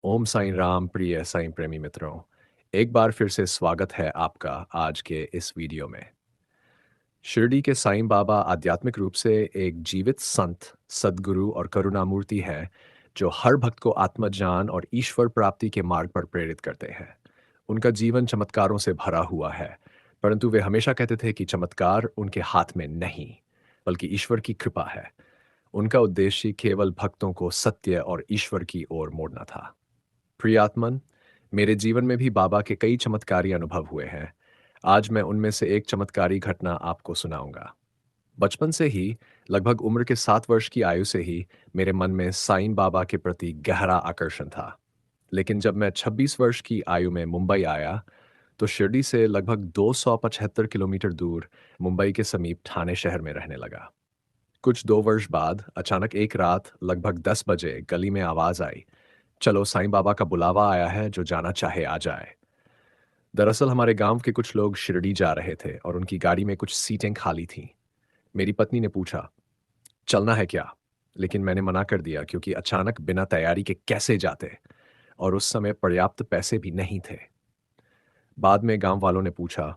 ओम साईं राम प्रिय साईं प्रेमी मित्रों, एक बार फिर से स्वागत है आपका आज के इस वीडियो में। शिरडी के साईं बाबा आध्यात्मिक रूप से एक जीवित संत, सद्गुरु और करुणामूर्ति है, जो हर भक्त को आत्मज्ञान और ईश्वर प्राप्ति के मार्ग पर प्रेरित करते हैं। उनका जीवन चमत्कारों से भरा हुआ है, परंतु वे हमेशा कहते थे कि चमत्कार उनके हाथ में नहीं, बल्कि ईश्वर की कृपा है। उनका उद्देश्य केवल भक्तों को सत्य और ईश्वर की ओर मोड़ना था। प्रियात्मन, मेरे जीवन में भी बाबा के कई चमत्कारी अनुभव हुए हैं। आज मैं उनमें से एक चमत्कारी घटना आपको सुनाऊंगा। बचपन से ही, लगभग उम्र के 7 वर्ष की आयु से ही, मेरे मन में साईं बाबा के प्रति गहरा आकर्षण था। लेकिन जब मैं 26 वर्ष की आयु में मुंबई आया, तो शिरडी से लगभग 275 किलोमीटर दूर मुंबई के समीप ठाणे शहर में रहने लगा। कुछ 2 वर्ष बाद अचानक एक रात लगभग 10 बजे गली में आवाज आई, चलो साईं बाबा का बुलावा आया है, जो जाना चाहे आ जाए। दरअसल हमारे गांव के कुछ लोग शिरडी जा रहे थे और उनकी गाड़ी में कुछ सीटें खाली थीं। मेरी पत्नी ने पूछा, चलना है क्या? लेकिन मैंने मना कर दिया, क्योंकि अचानक बिना तैयारी के कैसे जाते, और उस समय पर्याप्त पैसे भी नहीं थे। बाद में गांव वालों ने पूछा,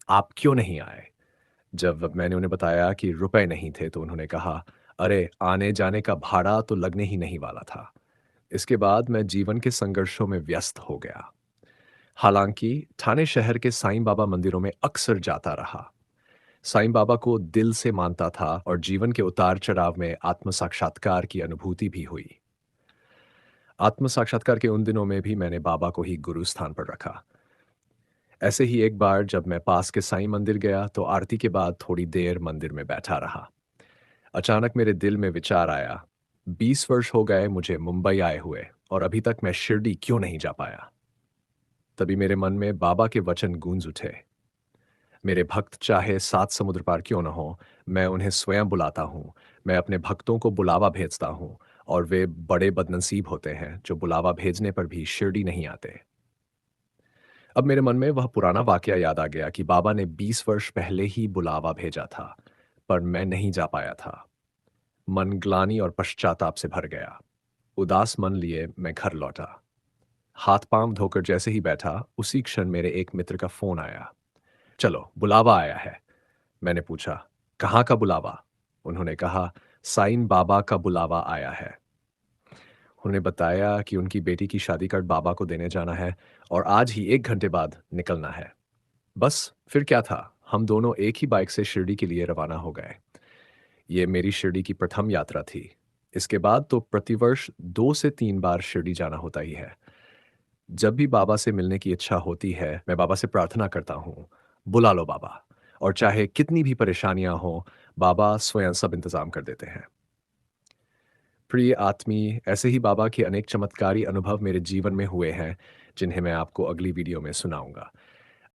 आप क्यों नहीं आए? जब मैंने उन्हें बताया कि रुपए नहीं थे, तो उन्होंने कहा, अरे आने जाने का भाड़ा तो लगने ही नहीं वाला था। इसके बाद मैं जीवन के संघर्षों में व्यस्त हो गया। हालांकि ठाणे शहर के साईं बाबा मंदिरों में अक्सर जाता रहा। साईं बाबा को दिल से मानता था और जीवन के उतार चढ़ाव में आत्म साक्षात्कार की अनुभूति भी हुई। आत्म साक्षात्कार के उन दिनों में भी मैंने बाबा को ही गुरु स्थान पर रखा। ऐसे ही एक बार जब मैं पास के साईं मंदिर गया, तो आरती के बाद थोड़ी देर मंदिर में बैठा रहा। अचानक मेरे दिल में विचार आया, 20 वर्ष हो गए मुझे मुंबई आए हुए, और अभी तक मैं शिरडी क्यों नहीं जा पाया। तभी मेरे मन में बाबा के वचन गूंज उठे, मेरे भक्त चाहे 7 समुद्र पार क्यों न हो, मैं उन्हें स्वयं बुलाता हूँ। मैं अपने भक्तों को बुलावा भेजता हूँ, और वे बड़े बदनसीब होते हैं जो बुलावा भेजने पर भी शिरडी नहीं आते। अब मेरे मन में वह पुराना वाकया याद आ गया कि बाबा ने 20 वर्ष पहले ही बुलावा भेजा था, पर मैं नहीं जा पाया था। मन ग्लानि और पश्चाताप से भर गया। उदास मन लिए मैं घर लौटा। हाथ पांव धोकर जैसे ही बैठा, उसी क्षण मेरे एक मित्र का फोन आया। चलो, बुलावा आया है। मैंने पूछा, कहाँ का बुलावा? उन्होंने कहा, साईं बाबा का बुलावा आया है। उन्होंने बताया कि उनकी बेटी की शादी कार्ड बाबा को देने जाना है, और आज ही 1 घंटे बाद निकलना है। बस फिर क्या था, हम दोनों एक ही बाइक से शिरडी के लिए रवाना हो गए। ये मेरी शिरडी की प्रथम यात्रा थी। इसके बाद तो प्रतिवर्ष 2 से 3 बार शिरडी जाना होता ही है। जब भी बाबा से मिलने की इच्छा होती है, मैं बाबा से प्रार्थना करता हूँ, बुला लो बाबा। और चाहे कितनी भी परेशानियां हो, बाबा स्वयं सब इंतजाम कर देते हैं। प्रिय आत्मी, ऐसे ही बाबा के अनेक चमत्कारी अनुभव मेरे जीवन में हुए हैं, जिन्हें मैं आपको अगली वीडियो में सुनाऊंगा।